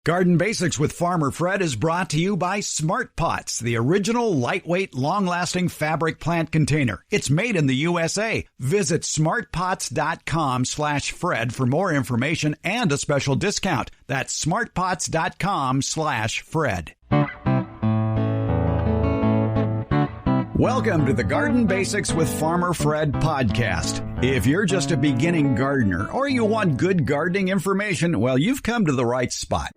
Garden Basics with Farmer Fred is brought to you by Smart Pots, the original lightweight, long-lasting fabric plant container. It's made in the USA. Visit smartpots.com/Fred for more information and a special discount. That's smartpots.com/Fred. Welcome to the Garden Basics with Farmer Fred podcast. If you're just a beginning gardener or you want good gardening information, well, you've come to the right spot.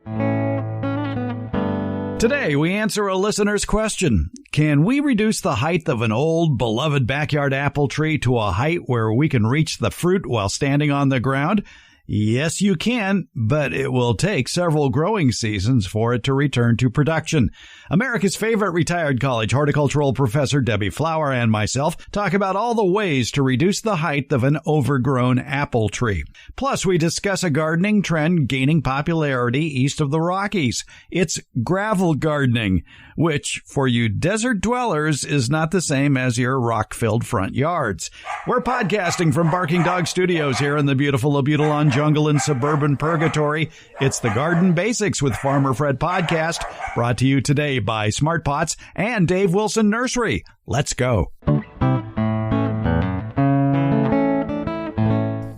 Today, we answer a listener's question. Can we reduce the height of an old, beloved backyard apple tree to a height where we can reach the fruit while standing on the ground? Yes, you can, but it will take several growing seasons for it to return to production. America's favorite retired college horticultural professor Debbie Flower and myself talk about all the ways to reduce the height of an overgrown apple tree. Plus, we discuss a gardening trend gaining popularity east of the Rockies. It's gravel gardening, which, for you desert dwellers, is not the same as your rock-filled front yards. We're podcasting from Barking Dog Studios here in the beautiful Abutilon jungle in suburban purgatory. It's the Garden Basics with Farmer Fred podcast, brought to you today by Smart Pots and Dave Wilson Nursery. Let's go.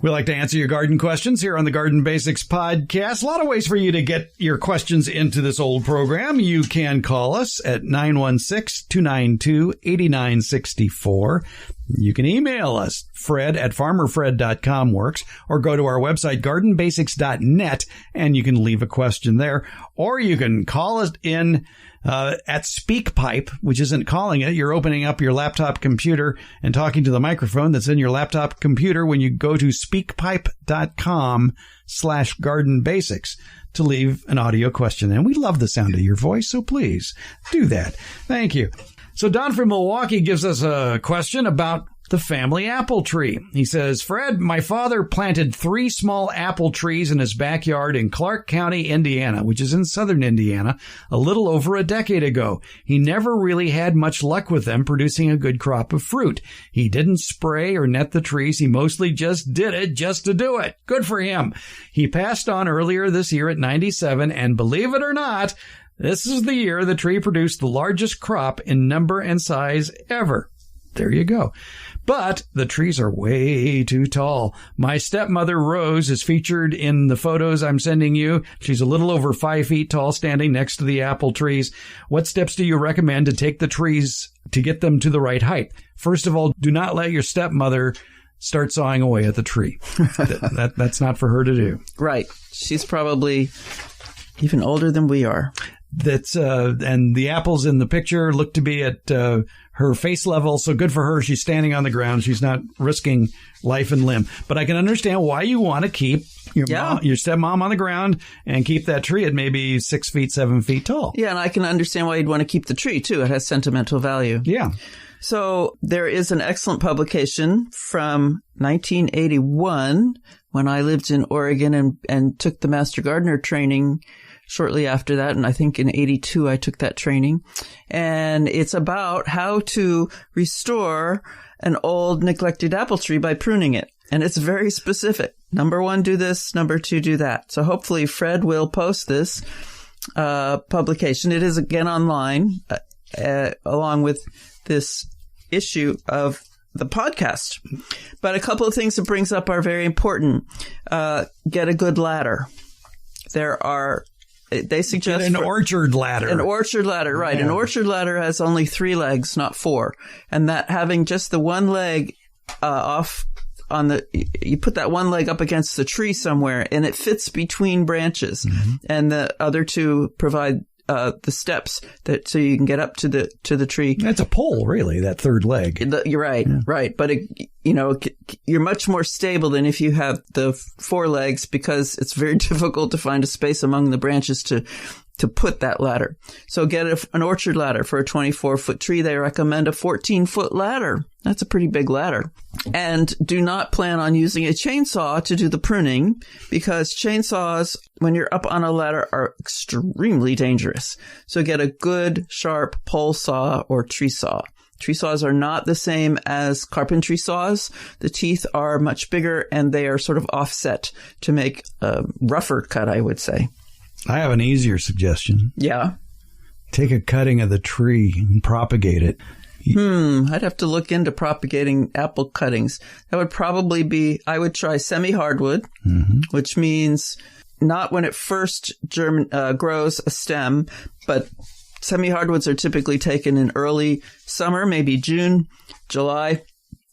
We like to answer your garden questions here on the Garden Basics podcast. A lot of ways for you to get your questions into this old program. You can call us at 916-292-8964. You can email us, fred@farmerfred.com works, or go to our website, gardenbasics.net, and you can leave a question there. Or you can call us in at SpeakPipe, which isn't calling it. You're opening up your laptop computer and talking to the microphone that's in your laptop computer when you go to speakpipe.com/gardenbasics to leave an audio question. And we love the sound of your voice, so please do that. Thank you. So Don from Milwaukee gives us a question about the family apple tree. He says, Fred, my father planted 3 small apple trees in his backyard in Clark County, Indiana, which is in southern Indiana, a little over a decade ago. He never really had much luck with them producing a good crop of fruit. He didn't spray or net the trees. He mostly just did it just to do it. Good for him. He passed on earlier this year at 97, and believe it or not, this is the year the tree produced the largest crop in number and size ever. There you go. But the trees are way too tall. My stepmother, Rose, is featured in the photos I'm sending you. She's a little over 5 feet tall, standing next to the apple trees. What steps do you recommend to take the trees to get them to the right height? First of all, do not let your stepmother start sawing away at the tree. That's not for her to do. Right. She's probably even older than we are. And the apples in the picture look to be at her face level, so good for her. She's standing on the ground. She's not risking life and limb. But I can understand why you want to keep your stepmom on the ground and keep that tree at maybe 6 feet, 7 feet tall. Yeah, and I can understand why you'd want to keep the tree, too. It has sentimental value. Yeah. So there is an excellent publication from 1981 when I lived in Oregon and took the Master Gardener training shortly after that. And I think in 82, I took that training. And it's about how to restore an old neglected apple tree by pruning it. And it's very specific. Number 1, do this. Number 2, do that. So hopefully Fred will post this publication. It is again online along with this issue of the podcast. But a couple of things it brings up are very important. Get a good ladder. They suggest an orchard ladder. An orchard ladder, right. Yeah. An orchard ladder has only 3 legs, not 4. And that having just the one leg off on you put that one leg up against the tree somewhere and it fits between branches. Mm-hmm. And the other 2 provide the steps so you can get up to the tree. That's a pole, really, that third leg. You're right, yeah. Right. But you're much more stable than if you have the 4 legs, because it's very difficult to find a space among the branches to put that ladder. So get an orchard ladder for a 24-foot tree. They recommend a 14-foot ladder. That's a pretty big ladder. And do not plan on using a chainsaw to do the pruning, because chainsaws, when you're up on a ladder, are extremely dangerous. So get a good, sharp pole saw or tree saw. Tree saws are not the same as carpentry saws. The teeth are much bigger and they are sort of offset to make a rougher cut, I would say. I have an easier suggestion. Yeah. Take a cutting of the tree and propagate it. I'd have to look into propagating apple cuttings. That would probably be, I would try semi-hardwood, which means not when it first grows a stem, but semi-hardwoods are typically taken in early summer, maybe June, July.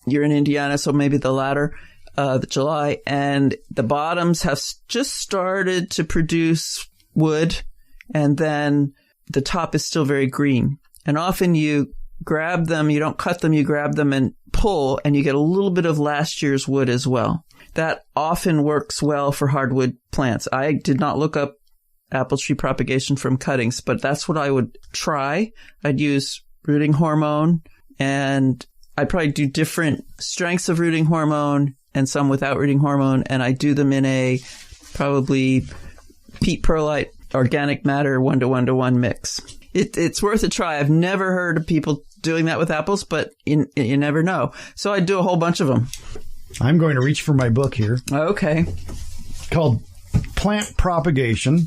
You're in Indiana, so maybe the latter, the July. And the bottoms have just started to produce wood, and then the top is still very green. And often you grab them, you don't cut them, you grab them and pull, and you get a little bit of last year's wood as well. That often works well for hardwood plants. I did not look up apple tree propagation from cuttings, but that's what I would try. I'd use rooting hormone, and I'd probably do different strengths of rooting hormone and some without rooting hormone, and I do them in a probably peat perlite organic matter 1:1:1 mix. It's worth a try. I've never heard of people doing that with apples, but you never know. So I do a whole bunch of them. I'm going to reach for my book here. Okay. Called Plant Propagation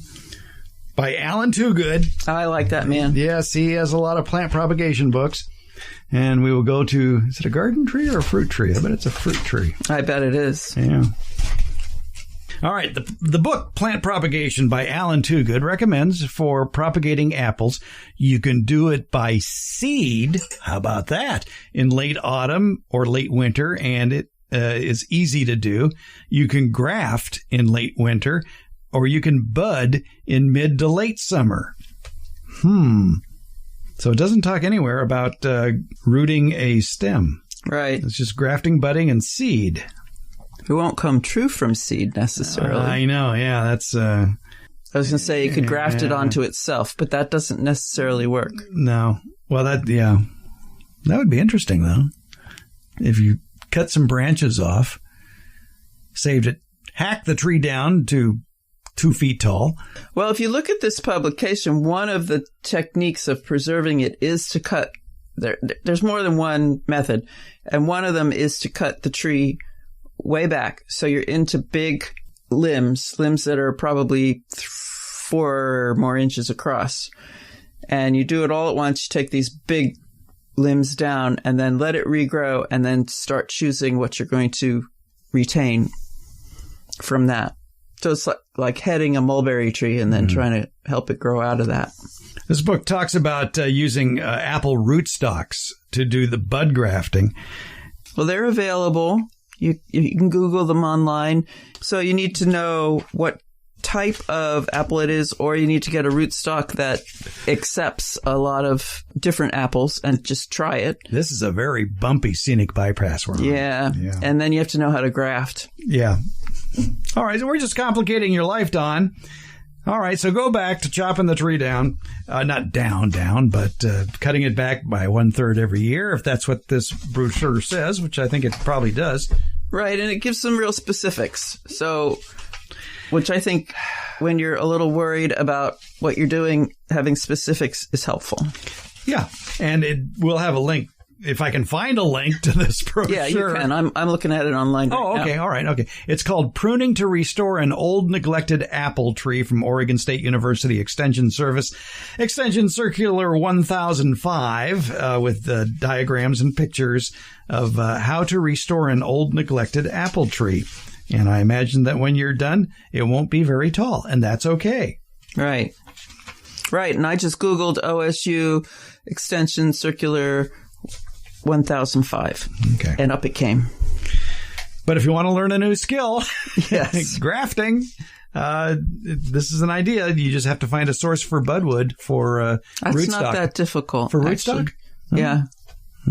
by Alan Toogood. I like that man. Yes, he has a lot of plant propagation books. And we will go to, is it a garden tree or a fruit tree? I bet it's a fruit tree. I bet it is. Yeah. All right. The book, Plant Propagation by Alan Toogood, recommends for propagating apples, you can do it by seed. How about that? In late autumn or late winter, and it is easy to do. You can graft in late winter, or you can bud in mid to late summer. So it doesn't talk anywhere about rooting a stem. Right. It's just grafting, budding, and seed. It won't come true from seed necessarily. I know. Yeah, that's... I was going to say you could graft it onto itself, but that doesn't necessarily work. No. Well, that would be interesting, though. If you cut some branches off, saved it, hacked the tree down to 2 feet tall. Well, if you look at this publication, one of the techniques of preserving it is to cut. There's more than one method, and one of them is to cut the tree way back. So you're into big limbs that are probably 4 or more inches across. And you do it all at once. You take these big limbs down and then let it regrow, and then start choosing what you're going to retain from that. So it's like heading a mulberry tree and then trying to help it grow out of that. This book talks about using apple rootstocks to do the bud grafting. Well, they're available. You can Google them online. So you need to know what type of apple it is, or you need to get a rootstock that accepts a lot of different apples and just try it. This is a very bumpy scenic bypass we're on. Yeah. And then you have to know how to graft. Yeah. All right. So we're just complicating your life, Don. All right. So go back to chopping the tree down. Not down, but cutting it back by 1/3 every year, if that's what this brochure says, which I think it probably does. Right. And it gives some real specifics. So, which I think when you're a little worried about what you're doing, having specifics is helpful. Yeah. And it will have a link. If I can find a link to this brochure. Yeah, you can. I'm looking at it online right now. Okay. All right. Okay. It's called Pruning to Restore an Old Neglected Apple Tree from Oregon State University Extension Service. Extension Circular 1005 with diagrams and pictures of how to restore an old neglected apple tree. And I imagine that when you're done, it won't be very tall, and that's okay. Right. Right. And I just Googled OSU Extension Circular 1005. Okay. And up it came. But if you want to learn a new skill, yes, grafting, this is an idea. You just have to find a source for budwood for that's rootstock. That's not that difficult. For rootstock? Oh. Yeah.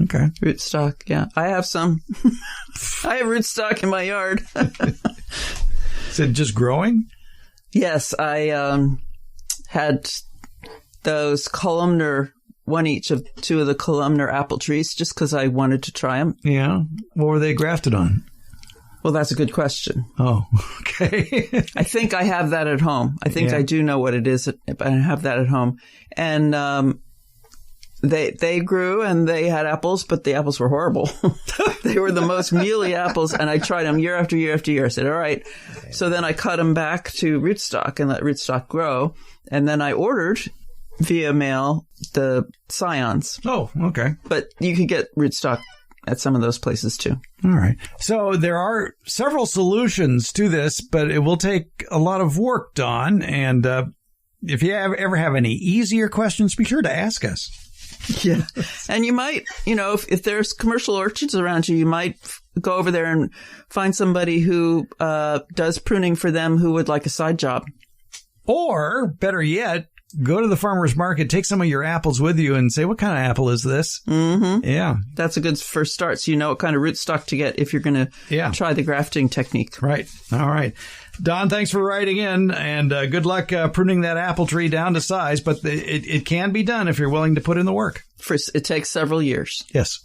Okay. Rootstock, yeah. I have some. I have rootstock in my yard. Is it just growing? Yes, I had those columnar, one each of 2 of the columnar apple trees, just because I wanted to try them. Yeah. What were they grafted on? Well, that's a good question. Oh, okay. I think I have that at home. I think I do know what it is, but I have that at home. And They grew and they had apples, but the apples were horrible. They were the most mealy apples, and I tried them year after year after year. I said, all right. So then I cut them back to rootstock and let rootstock grow. And then I ordered via mail the scions. Oh, okay. But you could get rootstock at some of those places too. All right. So there are several solutions to this, but it will take a lot of work, Dawn. And if you ever have any easier questions, be sure to ask us. Yeah. And you might, if there's commercial orchards around you, you might go over there and find somebody who does pruning for them who would like a side job. Or, better yet, go to the farmer's market, take some of your apples with you and say, what kind of apple is this? Mm-hmm. Yeah. That's a good first start. So you know what kind of rootstock to get if you're going to try the grafting technique. Right. All right. Don, thanks for writing in, and good luck pruning that apple tree down to size, but it can be done if you're willing to put in the work. It takes several years. Yes.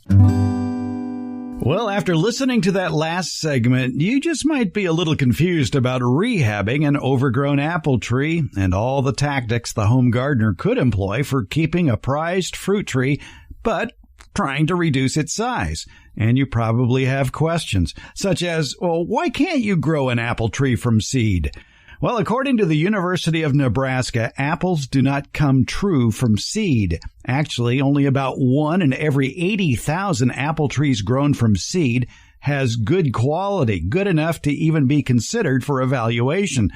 Well, after listening to that last segment, you just might be a little confused about rehabbing an overgrown apple tree and all the tactics the home gardener could employ for keeping a prized fruit tree, but trying to reduce its size. And you probably have questions, such as, well, why can't you grow an apple tree from seed? Well, according to the University of Nebraska, apples do not come true from seed. Actually, only about 1 in every 80,000 apple trees grown from seed has good quality, good enough to even be considered for evaluation.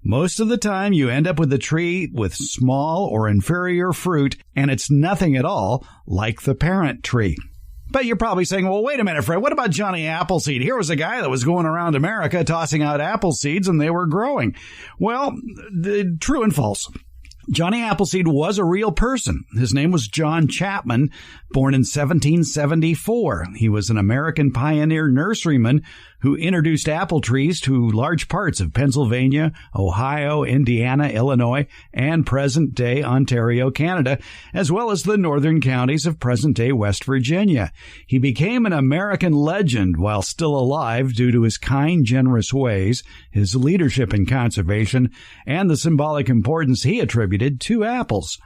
Most of the time, you end up with a tree with small or inferior fruit, and it's nothing at all like the parent tree. But you're probably saying, well, wait a minute, Fred, what about Johnny Appleseed? Here was a guy that was going around America tossing out apple seeds, and they were growing. Well, true and false. Johnny Appleseed was a real person. His name was John Chapman, born in 1774. He was an American pioneer nurseryman who introduced apple trees to large parts of Pennsylvania, Ohio, Indiana, Illinois, and present-day Ontario, Canada, as well as the northern counties of present-day West Virginia. He became an American legend while still alive due to his kind, generous ways, his leadership in conservation, and the symbolic importance he attributed to apples.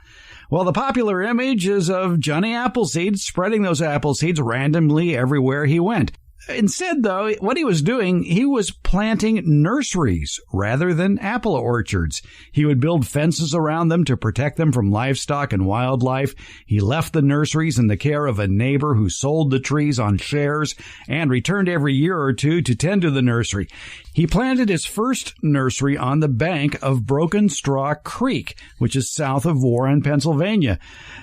Well, the popular image is of Johnny Appleseed spreading those apple seeds randomly everywhere he went. Instead, though, what he was doing, he was planting nurseries rather than apple orchards. He would build fences around them to protect them from livestock and wildlife. He left the nurseries in the care of a neighbor who sold the trees on shares and returned every year or two to tend to the nursery. He planted his first nursery on the bank of Broken Straw Creek, which is south of Warren, Pennsylvania.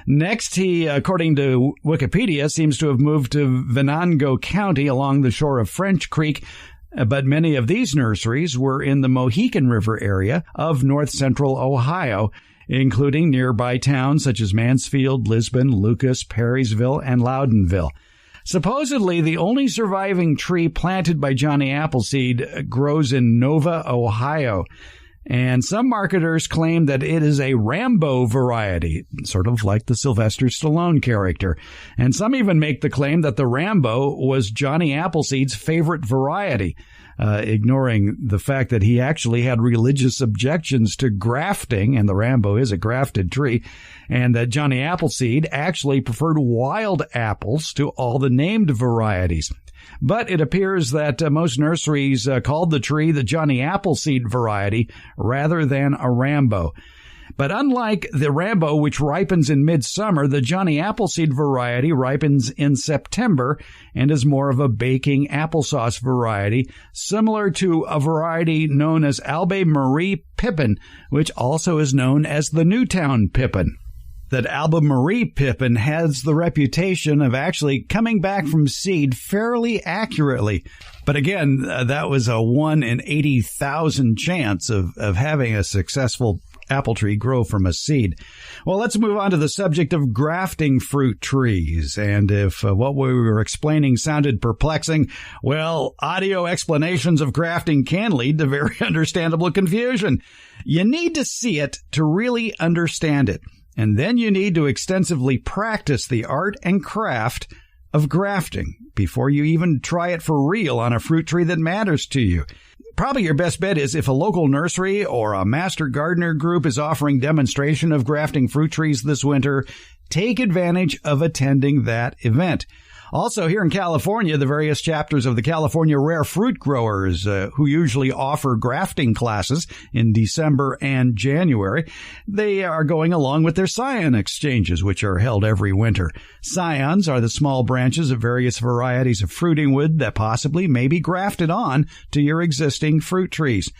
Next, he, according to Wikipedia, seems to have moved to Venango County along the shore of French Creek, but many of these nurseries were in the Mohican River area of north-central Ohio, including nearby towns such as Mansfield, Lisbon, Lucas, Perrysville, and Loudonville. Supposedly, the only surviving tree planted by Johnny Appleseed grows in Nova, Ohio. And some marketers claim that it is a Rambo variety, sort of like the Sylvester Stallone character. And some even make the claim that the Rambo was Johnny Appleseed's favorite variety, ignoring the fact that he actually had religious objections to grafting, and the Rambo is a grafted tree, and that Johnny Appleseed actually preferred wild apples to all the named varieties. But it appears that most nurseries called the tree the Johnny Appleseed variety rather than a Rambo. But unlike the Rambo, which ripens in midsummer, the Johnny Appleseed variety ripens in September and is more of a baking applesauce variety, similar to a variety known as Alba Marie Pippin, which also is known as the Newtown Pippin. That Alba Marie Pippin has the reputation of actually coming back from seed fairly accurately. But again, that was a 1 in 80,000 chance of having a successful apple tree grow from a seed. Well, let's move on to the subject of grafting fruit trees. And if what we were explaining sounded perplexing, well, audio explanations of grafting can lead to very understandable confusion. You need to see it to really understand it. And then you need to extensively practice the art and craft of grafting before you even try it for real on a fruit tree that matters to you. probably your best bet is if a local nursery or a master gardener group is offering demonstration of grafting fruit trees this winter, take advantage of attending that event. Also, here in California, the various chapters of the California Rare Fruit Growers, who usually offer grafting classes in December and January, they are going along with their scion exchanges, which are held every winter. Scions are the small branches of various varieties of fruiting wood that possibly may be grafted on to your existing fruit trees.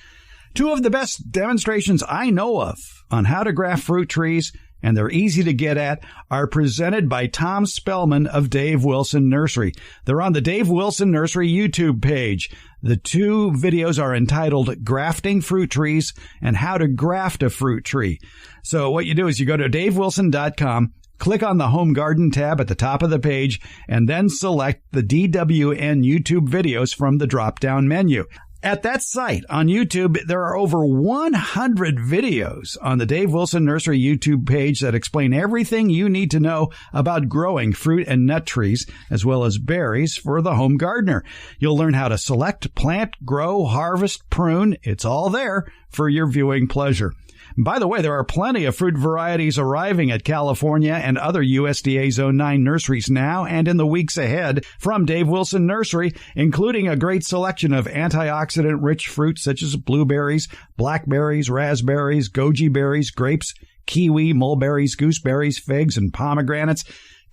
Two of the best demonstrations I know of on how to graft fruit trees, and they're easy to get at, are presented by Tom Spellman of Dave Wilson Nursery. They're on the Dave Wilson Nursery YouTube page. The two videos are entitled Grafting Fruit Trees and How to Graft a Fruit Tree. So what you do is you go to davewilson.com, click on the Home Garden tab at the top of the page, and then select the DWN YouTube videos from the drop-down menu. At that site on YouTube, there are over 100 videos on the Dave Wilson Nursery YouTube page that explain everything you need to know about growing fruit and nut trees, as well as berries for the home gardener. You'll learn how to select, plant, grow, harvest, prune. It's all there for your viewing pleasure. By the way, there are plenty of fruit varieties arriving at California and other USDA Zone 9 nurseries now and in the weeks ahead from Dave Wilson Nursery, including a great selection of antioxidant-rich fruits such as blueberries, blackberries, raspberries, goji berries, grapes, kiwi, mulberries, gooseberries, figs, and pomegranates.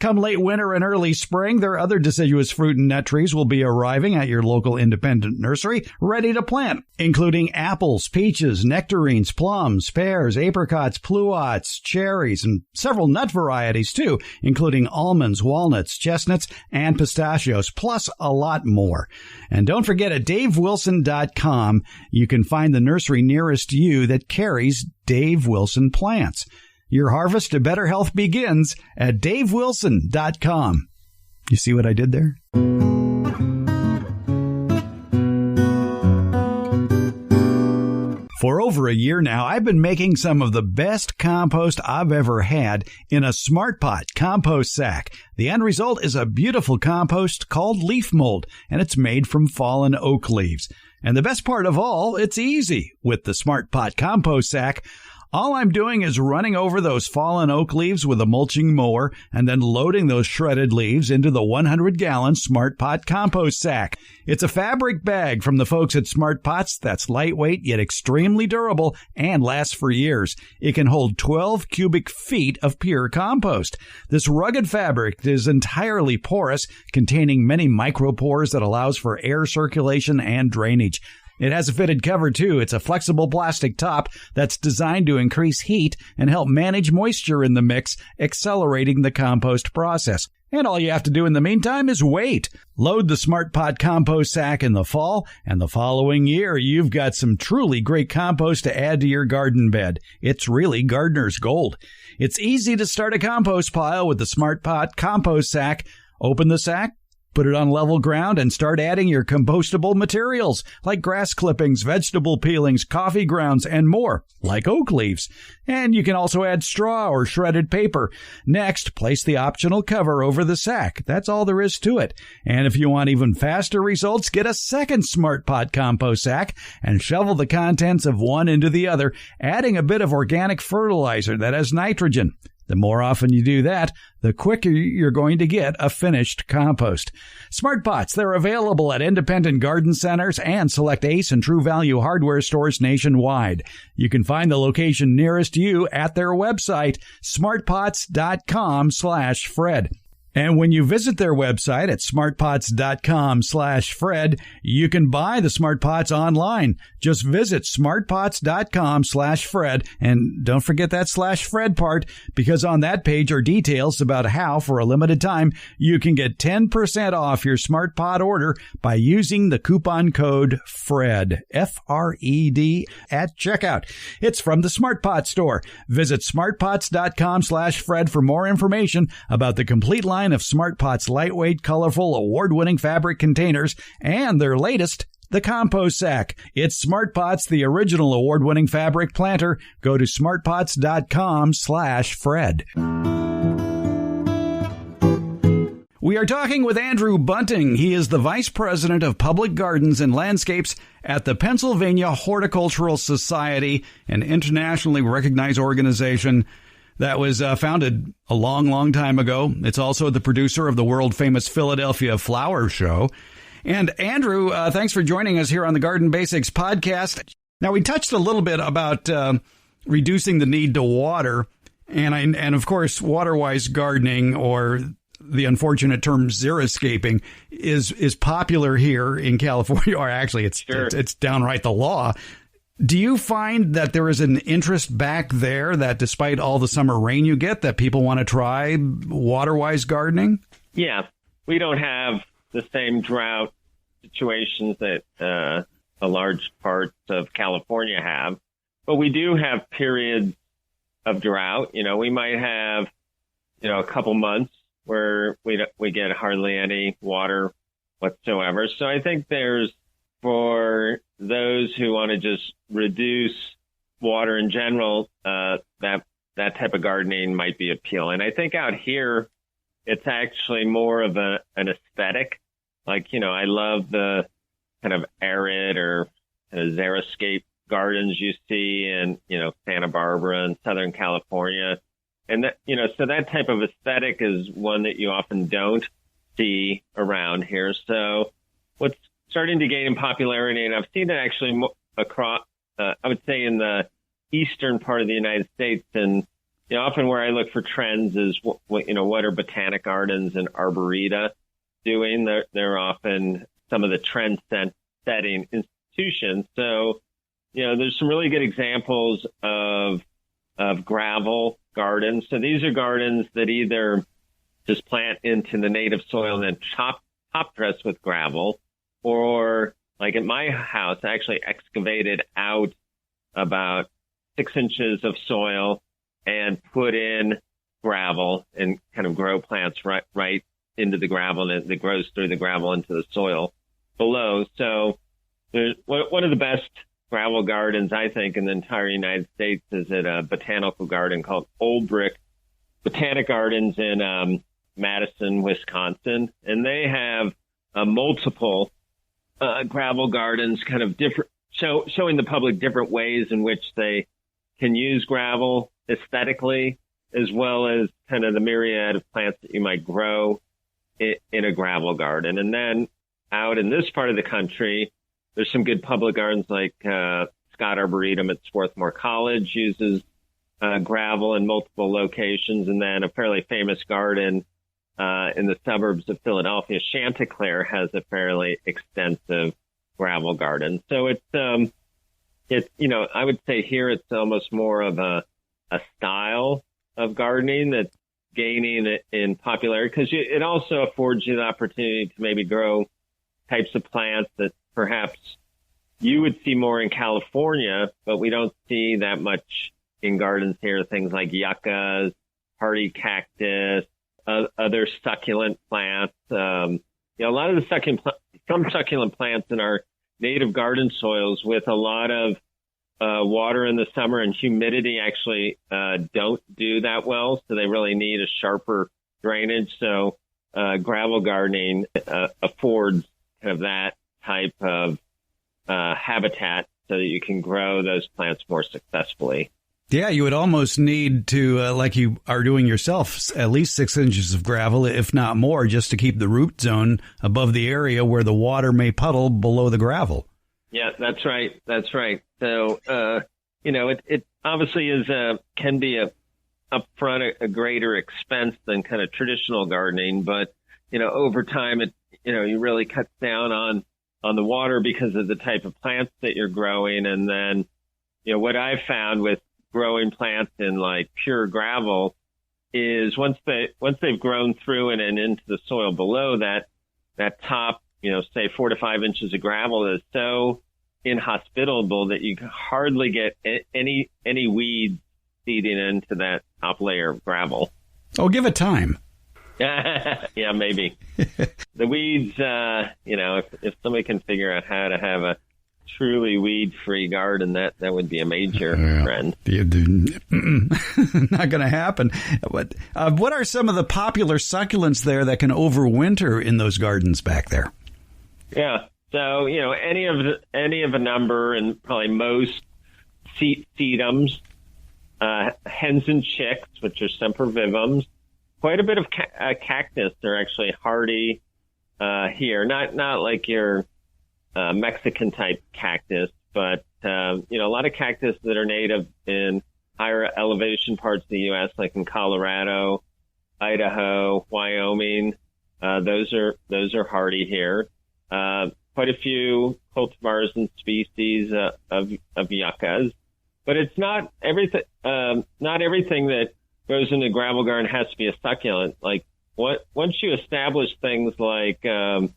Come late winter and early spring, their other deciduous fruit and nut trees will be arriving at your local independent nursery, ready to plant, including apples, peaches, nectarines, plums, pears, apricots, pluots, cherries, and several nut varieties too, including almonds, walnuts, chestnuts, and pistachios, plus a lot more. And don't forget, at davewilson.com, you can find the nursery nearest you that carries Dave Wilson plants. Your harvest to better health begins at davewilson.com. You see what I did there? For over a year now, I've been making some of the best compost I've ever had in a Smart Pot compost sack. The end result is a beautiful compost called leaf mold, and it's made from fallen oak leaves. And the best part of all, it's easy with the Smart Pot compost sack. All I'm doing is running over those fallen oak leaves with a mulching mower and then loading those shredded leaves into the 100-gallon Smart Pot compost sack. It's a fabric bag from the folks at Smart Pots that's lightweight yet extremely durable and lasts for years. It can hold 12 cubic feet of pure compost. This rugged fabric is entirely porous, containing many micropores that allows for air circulation and drainage. It has a fitted cover, too. It's a flexible plastic top that's designed to increase heat and help manage moisture in the mix, accelerating the compost process. And all you have to do in the meantime is wait. Load the Smart Pot compost sack in the fall, and the following year, you've got some truly great compost to add to your garden bed. It's really gardener's gold. It's easy to start a compost pile with the Smart Pot compost sack. Open the sack, put it on level ground, and start adding your compostable materials like grass clippings, vegetable peelings, coffee grounds, and more, like oak leaves. And you can also add straw or shredded paper. Next, place the optional cover over the sack. That's all there is to it. And if you want even faster results, get a second Smart Pot compost sack and shovel the contents of one into the other, adding a bit of organic fertilizer that has nitrogen. The more often you do that, the quicker you're going to get a finished compost. Smart Pots, they're available at independent garden centers and select Ace and True Value hardware stores nationwide. You can find the location nearest you at their website, smartpots.com/Fred. And when you visit their website at smartpots.com/Fred, you can buy the Smart Pots online. Just visit smartpots.com/Fred, and don't forget that /Fred part, because on that page are details about how, for a limited time, you can get 10% off your Smart Pot order by using the coupon code FRED, F-R-E-D, at checkout. It's from the Smart Pot store. Visit smartpots.com/Fred for more information about the complete line of Smart Pot's lightweight, colorful, award-winning fabric containers and their latest, the compost sack. It's Smart Pots, the original award-winning fabric planter. Go to smartpots.com/Fred. We are talking with Andrew Bunting. He is the Vice President of Public Gardens and Landscapes at the Pennsylvania Horticultural Society, an internationally recognized organization that was founded a long, long time ago. It's also the producer of the world-famous Philadelphia Flower Show. And Andrew, thanks for joining us here on the Garden Basics podcast. Now, we touched a little bit about reducing the need to water, and of course, water-wise gardening, or the unfortunate term xeriscaping, is popular here in California, or actually it's downright the law. Do you find that there is an interest back there that despite all the summer rain you get, that people want to try water-wise gardening? Yeah, we don't have the same drought situations that a large parts of California have, but we do have periods of drought. You know, we might have, a couple months where we get hardly any water whatsoever. So I think there's, for those who want to just reduce water in general, that type of gardening might be appealing. I think out here, it's actually more of an aesthetic. Like, I love the kind of arid or xeriscape gardens you see in, Santa Barbara and Southern California. And that, so that type of aesthetic is one that you often don't see around here. So what's starting to gain in popularity, and I've seen it actually across, I would say in the eastern part of the United States, and often where I look for trends is what are botanic gardens and arboreta doing. They're often some of the trend-setting institutions. So, there's some really good examples of gravel gardens. So these are gardens that either just plant into the native soil and then top dress with gravel, or like at my house, I actually excavated out about 6 inches of soil and put in gravel and kind of grow plants right into the gravel, and it grows through the gravel into the soil below. So there's one of the best gravel gardens, I think, in the entire United States is at a botanical garden called Old Brick Botanic Gardens in Madison, Wisconsin. And they have multiple gravel gardens, kind of different, showing the public different ways in which they can use gravel aesthetically, as well as kind of the myriad of plants that you might grow in a gravel garden. And then out in this part of the country, there's some good public gardens like Scott Arboretum at Swarthmore College uses gravel in multiple locations. And then a fairly famous garden in the suburbs of Philadelphia, Chanticleer, has a fairly extensive gravel garden. So it's I would say here it's almost more of a style of gardening that's gaining in popularity, because it also affords you the opportunity to maybe grow types of plants that perhaps you would see more in California, but we don't see that much in gardens here. Things like yuccas, hardy cactus, other succulent plants. A lot of the some succulent plants in our native garden soils with a lot of water in the summer and humidity actually don't do that well. So they really need a sharper drainage. So gravel gardening affords kind of that type of habitat so that you can grow those plants more successfully. Yeah, you would almost need to, like you are doing yourself, at least 6 inches of gravel, if not more, just to keep the root zone above the area where the water may puddle below the gravel. Yeah, that's right. That's right. So, it obviously can be upfront a greater expense than kind of traditional gardening, but, over time you really cut down on the water because of the type of plants that you're growing. And then, what I've found with growing plants in like pure gravel is once they've grown through and into the soil below that top, say 4 to 5 inches of gravel is so inhospitable that you hardly get any weeds seeding into that top layer of gravel. Oh, give it time. Yeah, maybe. The weeds, if somebody can figure out how to have a truly weed-free garden, that would be a major trend. Not going to happen. What are some of the popular succulents there that can overwinter in those gardens back there? Yeah, so any of a number, and probably most sedums, hens and chicks, which are sempervivums. Quite a bit of cactus. They're actually hardy here. Not like your Mexican type cactus, but a lot of cactus that are native in higher elevation parts of the U.S., like in Colorado, Idaho, Wyoming. Those are hardy here. Quite a few cultivars and species of yuccas, but it's not everything. Not everything that goes into gravel garden has to be a succulent. Like once you establish things like some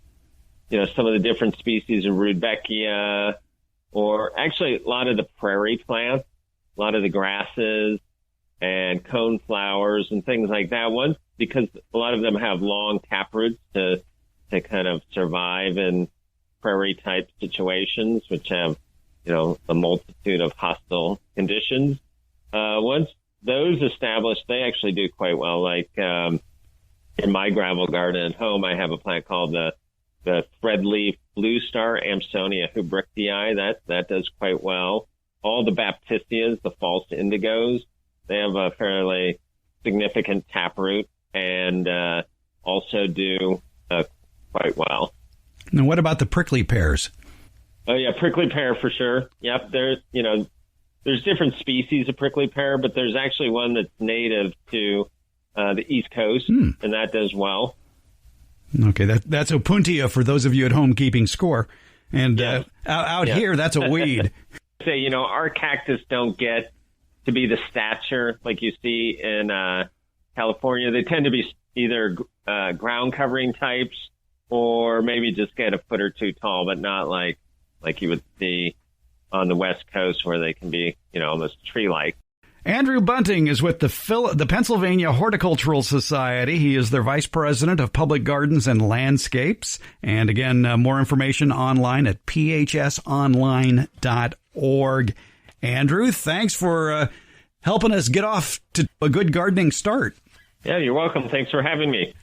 of the different species of Rudbeckia, or actually a lot of the prairie plants, a lot of the grasses and cone flowers and things like that. Because a lot of them have long taproots to kind of survive in prairie type situations, which have a multitude of hostile conditions. Once those established, they actually do quite well. Like in my gravel garden at home, I have a plant called the threadleaf blue star, Amsonia hubrichtii. That does quite well. All the baptisias, the false indigos, they have a fairly significant taproot and also do quite well. And what about the prickly pears? Oh yeah, prickly pear for sure. Yep, there's different species of prickly pear, but there's actually one that's native to the East Coast, and that does well. Okay, that's Opuntia for those of you at home keeping score. And out here, that's a weed. Say, our cactus don't get to be the stature like you see in California. They tend to be either ground covering types or maybe just get a foot or two tall, but not like you would see on the West Coast where they can be, almost tree-like. Andrew Bunting is with the Pennsylvania Horticultural Society. He is their Vice President of Public Gardens and Landscapes. And again, more information online at phsonline.org. Andrew, thanks for helping us get off to a good gardening start. Yeah, you're welcome. Thanks for having me.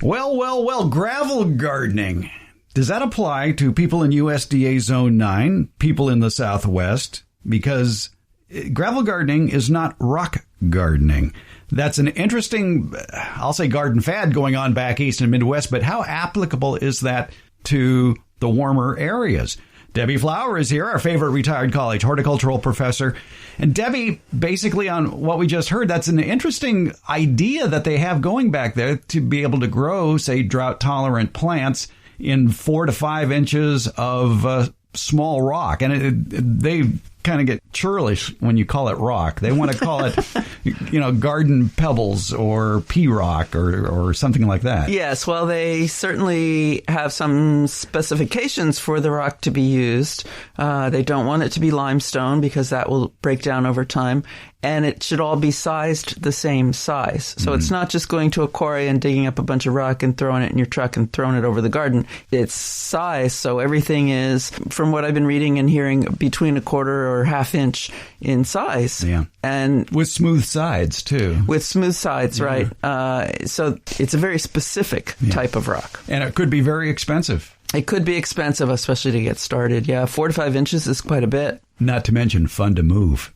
Well, gravel gardening. Does that apply to people in USDA Zone 9, people in the Southwest? Because gravel gardening is not rock gardening. That's an interesting, I'll say, garden fad going on back east and Midwest, but how applicable is that to the warmer areas? Debbie Flower is here, our favorite retired college horticultural professor. And Debbie, basically on what we just heard, that's an interesting idea that they have going back there to be able to grow, say, drought-tolerant plants in 4 to 5 inches of small rock. And they kind of get churlish when you call it rock. They want to call it, garden pebbles or pea rock or something like that. Yes, well, they certainly have some specifications for the rock to be used. They don't want it to be limestone because that will break down over time. And it should all be sized the same size. So it's not just going to a quarry and digging up a bunch of rock and throwing it in your truck and throwing it over the garden. It's size, so everything is, from what I've been reading and hearing, between a quarter or half inch in size. Yeah. And with smooth sides, too. With smooth sides, right. So it's a very specific type of rock. And it could be very expensive. It could be expensive, especially to get started. Yeah, 4 to 5 inches is quite a bit. Not to mention fun to move.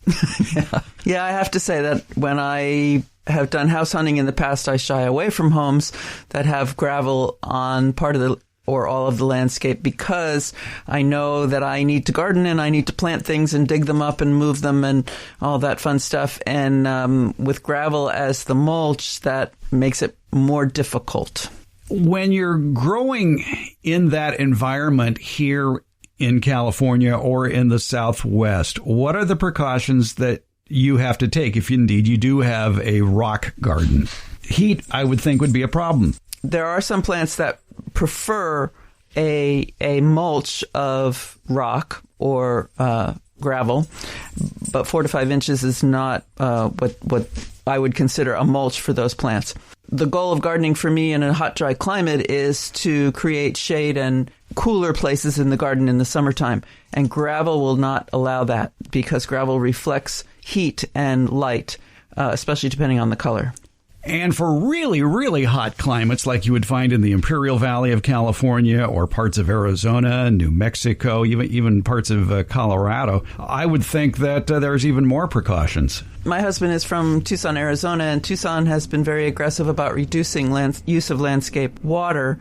Yeah, I have to say that when I have done house hunting in the past, I shy away from homes that have gravel on part of the or all of the landscape because I know that I need to garden and I need to plant things and dig them up and move them and all that fun stuff. And with gravel as the mulch, that makes it more difficult. When you're growing in that environment here in California or in the Southwest, what are the precautions that you have to take if indeed you do have a rock garden? Heat, I would think, would be a problem. There are some plants that prefer a mulch of rock or gravel, but 4 to 5 inches is not what I would consider a mulch for those plants. The goal of gardening for me in a hot, dry climate is to create shade and cooler places in the garden in the summertime. And gravel will not allow that because gravel reflects heat and light, especially depending on the color. And for really, really hot climates like you would find in the Imperial Valley of California or parts of Arizona, New Mexico, even parts of Colorado, I would think that there's even more precautions. My husband is from Tucson, Arizona, and Tucson has been very aggressive about reducing use of landscape water.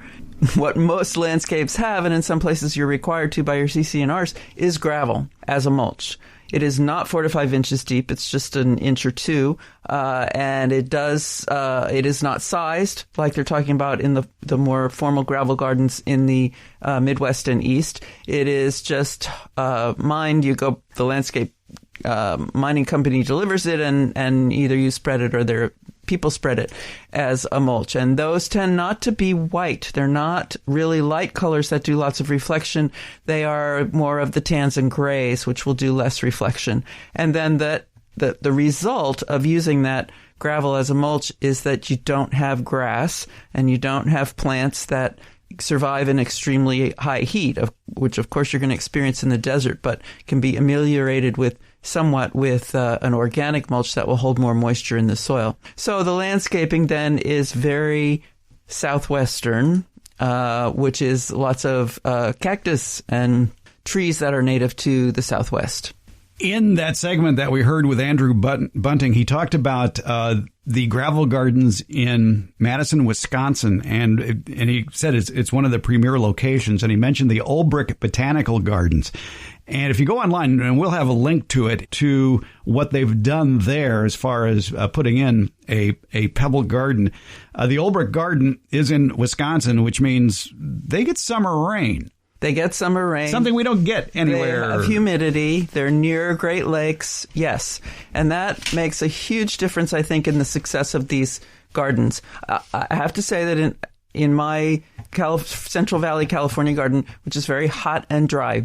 What most landscapes have, and in some places you're required to by your CC&Rs, is gravel as a mulch. It is not 4 to 5 inches deep. It's just an inch or two. And it is not sized like they're talking about in the more formal gravel gardens in the Midwest and East. It is just mined. The landscape mining company delivers it and either you spread it or their people spread it as a mulch. And those tend not to be white. They're not really light colors that do lots of reflection. They are more of the tans and grays, which will do less reflection. And then the result of using that gravel as a mulch is that you don't have grass and you don't have plants that survive in extremely high heat, which of course you're going to experience in the desert, but can be ameliorated somewhat with an organic mulch that will hold more moisture in the soil. So the landscaping then is very southwestern, which is lots of cactus and trees that are native to the Southwest. In that segment that we heard with Andrew Bunting, he talked about the gravel gardens in Madison, Wisconsin, and he said it's one of the premier locations, and he mentioned the Ulbrich Botanical Gardens. And if you go online, and we'll have a link to it, to what they've done there as far as putting in a pebble garden. The Ulbrich Garden is in Wisconsin, which means they get summer rain. They get summer rain. Something we don't get anywhere. They have humidity. They're near Great Lakes. Yes. And that makes a huge difference, I think, in the success of these gardens. I have to say that in my Central Valley, California garden, which is very hot and dry,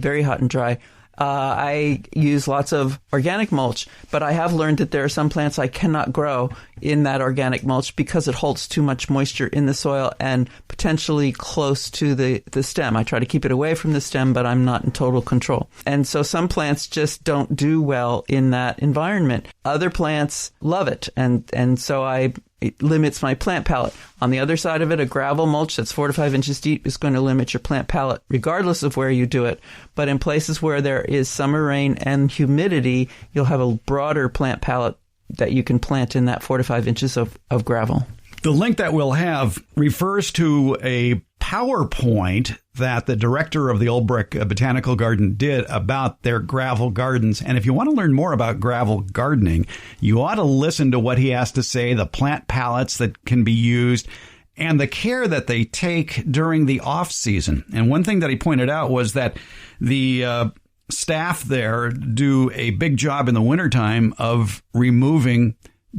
I use lots of organic mulch, but I have learned that there are some plants I cannot grow in that organic mulch because it holds too much moisture in the soil and potentially close to the stem. I try to keep it away from the stem, but I'm not in total control. And so some plants just don't do well in that environment. Other plants love it, and so it limits my plant palette. On the other side of it, a gravel mulch that's 4 to 5 inches deep is going to limit your plant palette, regardless of where you do it. But in places where there is summer rain and humidity, you'll have a broader plant palette that you can plant in that 4 to 5 inches of gravel. The link that we'll have refers to a PowerPoint that the director of the Ulbrich Botanical Garden did about their gravel gardens. And if you want to learn more about gravel gardening, you ought to listen to what he has to say, the plant palettes that can be used, and the care that they take during the off season. And one thing that he pointed out was that the staff there do a big job in the wintertime of removing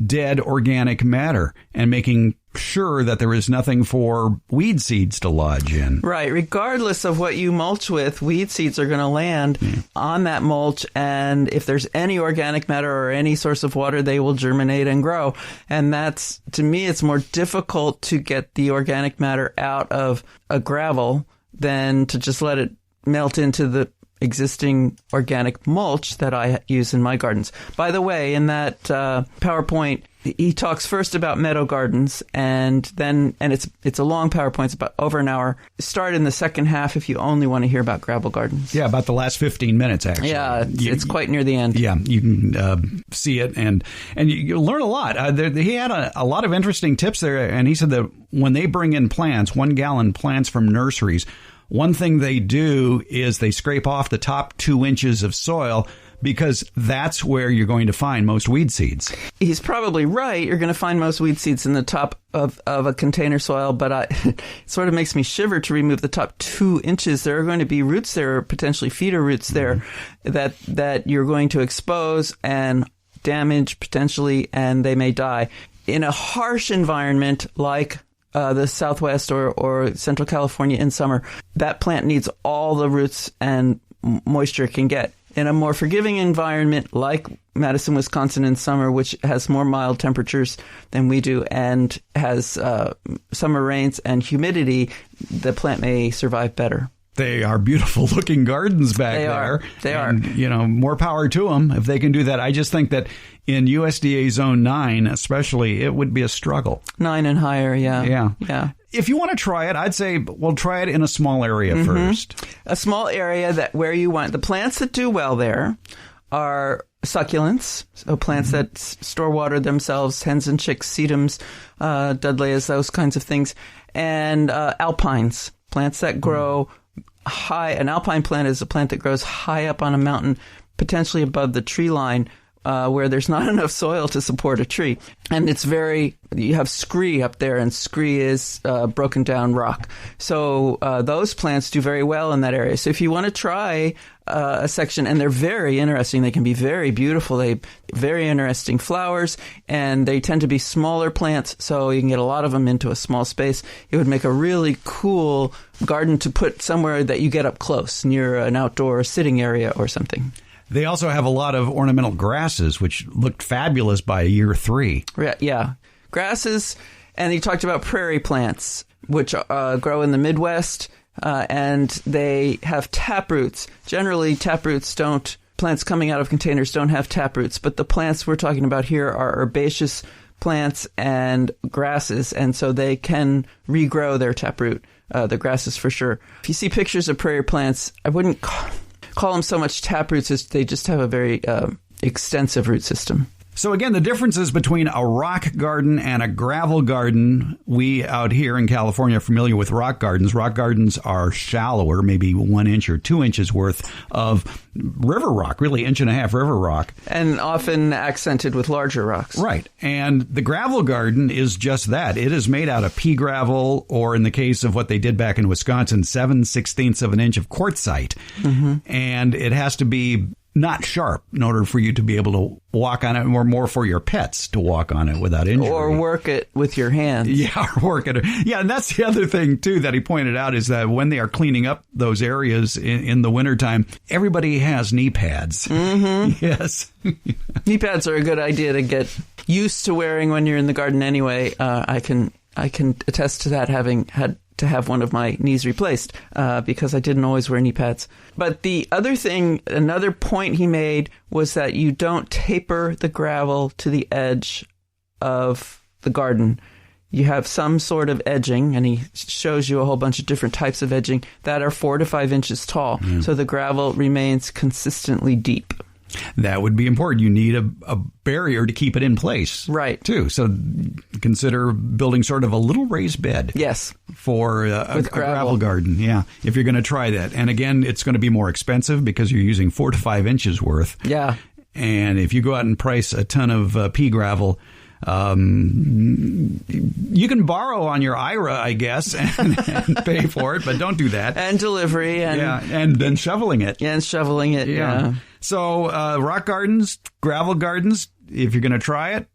dead organic matter and making sure that there is nothing for weed seeds to lodge in. Right. Regardless of what you mulch with, weed seeds are going to land on that mulch. And if there's any organic matter or any source of water, they will germinate and grow. And that's, to me, it's more difficult to get the organic matter out of a gravel than to just let it melt into the existing organic mulch that I use in my gardens. By the way, in that PowerPoint, he talks first about meadow gardens, and it's a long PowerPoint. It's about over an hour. Start in the second half if you only want to hear about gravel gardens. Yeah, about the last 15 minutes, actually. Yeah, it's quite near the end. Yeah, you can see it, and you learn a lot. He had a lot of interesting tips there, and he said that when they bring in plants, 1 gallon plants from nurseries, one thing they do is they scrape off the top 2 inches of soil because that's where you're going to find most weed seeds. He's probably right. You're going to find most weed seeds in the top of a container soil, but it sort of makes me shiver to remove the top 2 inches. There are going to be roots there, potentially feeder roots there, that you're going to expose and damage potentially, and they may die. In a harsh environment like the Southwest or Central California in summer, that plant needs all the roots and moisture it can get. In a more forgiving environment like Madison, Wisconsin in summer, which has more mild temperatures than we do and has summer rains and humidity, the plant may survive better. they are beautiful looking gardens back there. They are. And, you know, more power to them if they can do that. I just think that in USDA Zone 9, especially, it would be a struggle. 9 and higher, yeah. If you want to try it, I'd say, well, try it in a small area first. A small area where you want the plants that do well there are succulents, so plants that store water themselves, hens and chicks, sedums, dudleyas, those kinds of things, and alpines, plants that grow high. An alpine plant is a plant that grows high up on a mountain, potentially above the tree line, where there's not enough soil to support a tree. And you have scree up there, and scree is broken down rock. So those plants do very well in that area. So if you want to try a section, and they're very interesting, they can be very beautiful, they very interesting flowers, and they tend to be smaller plants, so you can get a lot of them into a small space. It would make a really cool garden to put somewhere that you get up close, near an outdoor sitting area or something. They also have a lot of ornamental grasses, which looked fabulous by year 3. Yeah. Grasses, and he talked about prairie plants, which grow in the Midwest, and they have taproots. Generally, plants coming out of containers don't have taproots, but the plants we're talking about here are herbaceous plants and grasses, and so they can regrow their taproot, the grasses for sure. If you see pictures of prairie plants, I wouldn't call them so much taproots as they just have a very extensive root system. So again, the differences between a rock garden and a gravel garden, we out here in California are familiar with rock gardens. Rock gardens are shallower, maybe 1 inch or 2 inches worth of river rock, really 1.5 inch river rock. And often accented with larger rocks. Right. And the gravel garden is just that. It is made out of pea gravel, or in the case of what they did back in Wisconsin, 7/16 of an inch of quartzite. And it has to be not sharp in order for you to be able to walk on it, or more for your pets to walk on it without injury. Or work it with your hands. Yeah, or work it. Yeah, and that's the other thing, too, that he pointed out, is that when they are cleaning up those areas in the wintertime, everybody has knee pads. Yes. Knee pads are a good idea to get used to wearing when you're in the garden anyway. I can attest to that, having had to have one of my knees replaced because I didn't always wear knee pads. But the other thing, another point he made, was that you don't taper the gravel to the edge of the garden. You have some sort of edging, and he shows you a whole bunch of different types of edging that are 4 to 5 inches tall. So the gravel remains consistently deep. That would be important. You need a barrier to keep it in place. Right. Too. So consider building sort of a little raised bed. Yes. For a gravel garden. Yeah. If you're going to try that. And again, it's going to be more expensive because you're using 4 to 5 inches worth. Yeah. And if you go out and price a ton of pea gravel, you can borrow on your IRA, I guess, and pay for it, but don't do that. And delivery. And then shoveling it. Yeah, and shoveling it, yeah. So rock gardens, gravel gardens, if you're going to try it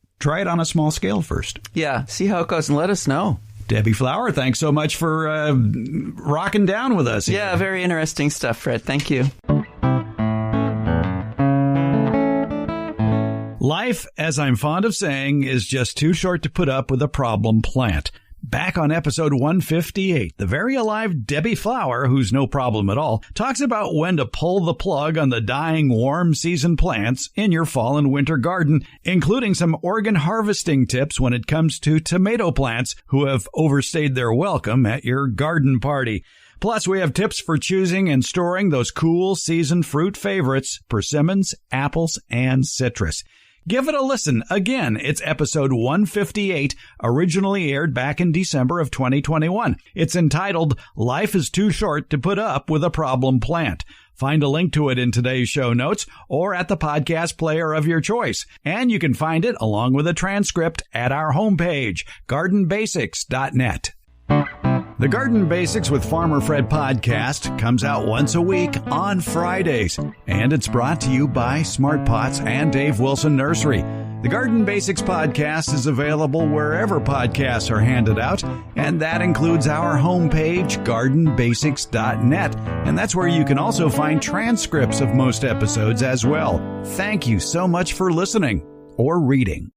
on a small scale first. Yeah, see how it goes and let us know. Debbie Flower, thanks so much for rocking down with us. Yeah, very interesting stuff, Fred. Thank you. Life, as I'm fond of saying, is just too short to put up with a problem plant. Back on episode 158, the very alive Debbie Flower, who's no problem at all, talks about when to pull the plug on the dying warm season plants in your fall and winter garden, including some organ harvesting tips when it comes to tomato plants who have overstayed their welcome at your garden party. Plus, we have tips for choosing and storing those cool season fruit favorites, persimmons, apples, and citrus. Give it a listen. Again, it's episode 158, originally aired back in December of 2021. It's entitled, Life is Too Short to Put Up with a Problem Plant. Find a link to it in today's show notes or at the podcast player of your choice. And you can find it along with a transcript at our homepage, gardenbasics.net. The Garden Basics with Farmer Fred podcast comes out once a week on Fridays, and it's brought to you by Smart Pots and Dave Wilson Nursery. The Garden Basics podcast is available wherever podcasts are handed out, and that includes our homepage, gardenbasics.net, and that's where you can also find transcripts of most episodes as well. Thank you so much for listening or reading.